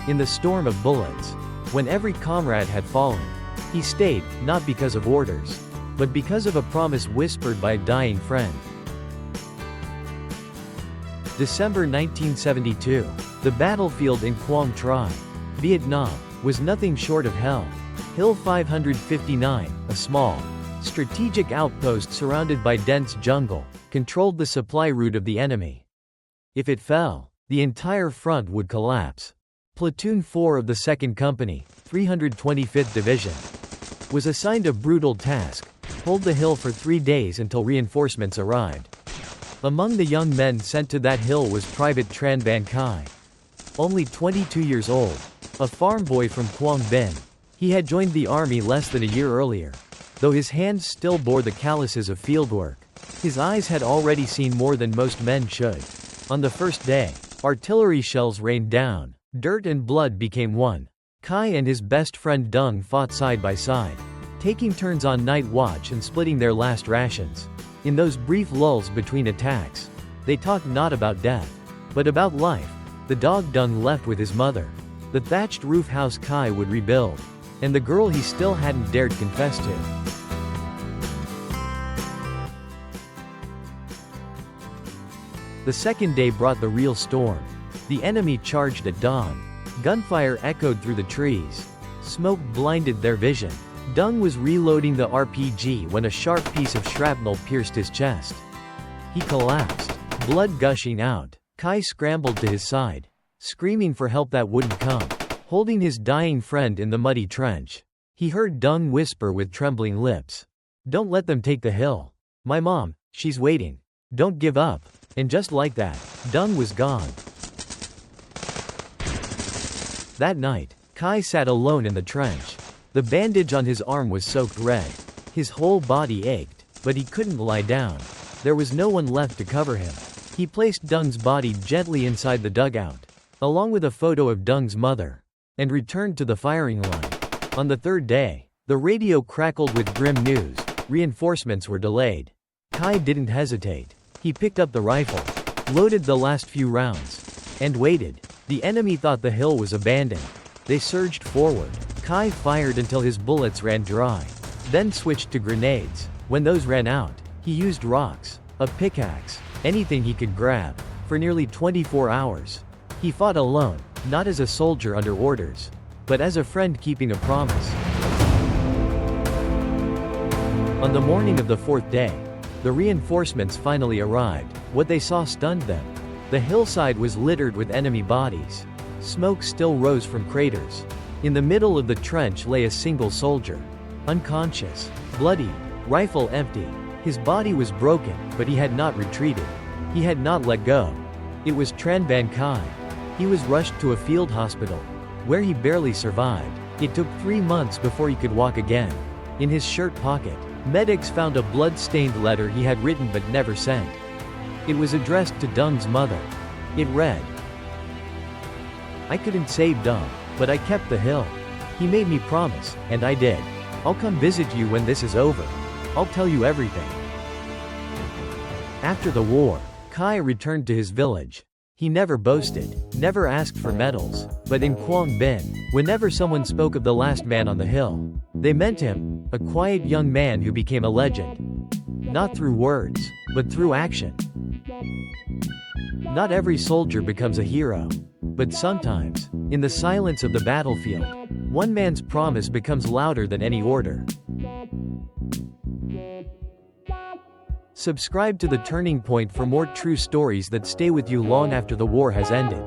in the storm of bullets. When every comrade had fallen, he stayed, not because of orders, but because of a promise whispered by a dying friend. December 1972. The battlefield in Quang Tri, Vietnam, was nothing short of hell. Hill 559, a small, strategic outpost surrounded by dense jungle, controlled the supply route of the enemy. If it fell, the entire front would collapse. Platoon 4 of the 2nd Company, 325th Division, was assigned a brutal task: hold the hill for 3 days until reinforcements arrived. Among the young men sent to that hill was Private Trần Văn Khải. Only 22 years old, a farm boy from Quang Binh. He had joined the army less than a year earlier. Though his hands still bore the calluses of fieldwork, his eyes had already seen more than most men should. On the first day, artillery shells rained down. Dirt and blood became one. Khai and his best friend Dung fought side by side, taking turns on night watch and splitting their last rations. In those brief lulls between attacks, they talked not about death, but about life. The dog Dung left with his mother. The thatched roof house Khai would rebuild. And the girl he still hadn't dared confess to. The second day brought the real storm. The enemy charged at dawn. Gunfire echoed through the trees. Smoke blinded their vision. Dung was reloading the RPG when a sharp piece of shrapnel pierced his chest. He collapsed, blood gushing out. Khai scrambled to his side, screaming for help that wouldn't come, holding his dying friend in the muddy trench. He heard Dung whisper with trembling lips, "Don't let them take the hill. My mom, she's waiting. Don't give up." And just like that, Dung was gone. That night, Khai sat alone in the trench. The bandage on his arm was soaked red. His whole body ached, but he couldn't lie down. There was no one left to cover him. He placed Dung's body gently inside the dugout, along with a photo of Dung's mother, and returned to the firing line. On the third day, the radio crackled with grim news: reinforcements were delayed. Khai didn't hesitate. He picked up the rifle, loaded the last few rounds, and waited. The enemy thought the hill was abandoned. They surged forward. Khai fired until his bullets ran dry, then switched to grenades. When those ran out, he used rocks, a pickaxe, anything he could grab. For nearly 24 hours, he fought alone, not as a soldier under orders, but as a friend keeping a promise. On the morning of the 4th day, the reinforcements finally arrived. What they saw stunned them. The hillside was littered with enemy bodies. Smoke still rose from craters. In the middle of the trench lay a single soldier, unconscious, bloody, rifle empty. His body was broken, but he had not retreated. He had not let go. It was Trần Văn Khải. He was rushed to a field hospital, where he barely survived. It took 3 months before he could walk again. In his shirt pocket, medics found a blood-stained letter he had written but never sent. It was addressed to Dung's mother. It read, "I couldn't save Dung, but I kept the hill. He made me promise, and I did. I'll come visit you when this is over. I'll tell you everything." After the war, Khai returned to his village. He never boasted, never asked for medals, but in Quang Binh, whenever someone spoke of the last man on the hill, they meant him, a quiet young man who became a legend. Not through words, but through action. Not every soldier becomes a hero, but sometimes, in the silence of the battlefield, one man's promise becomes louder than any order. Subscribe to The Turning Point for more true stories that stay with you long after the war has ended.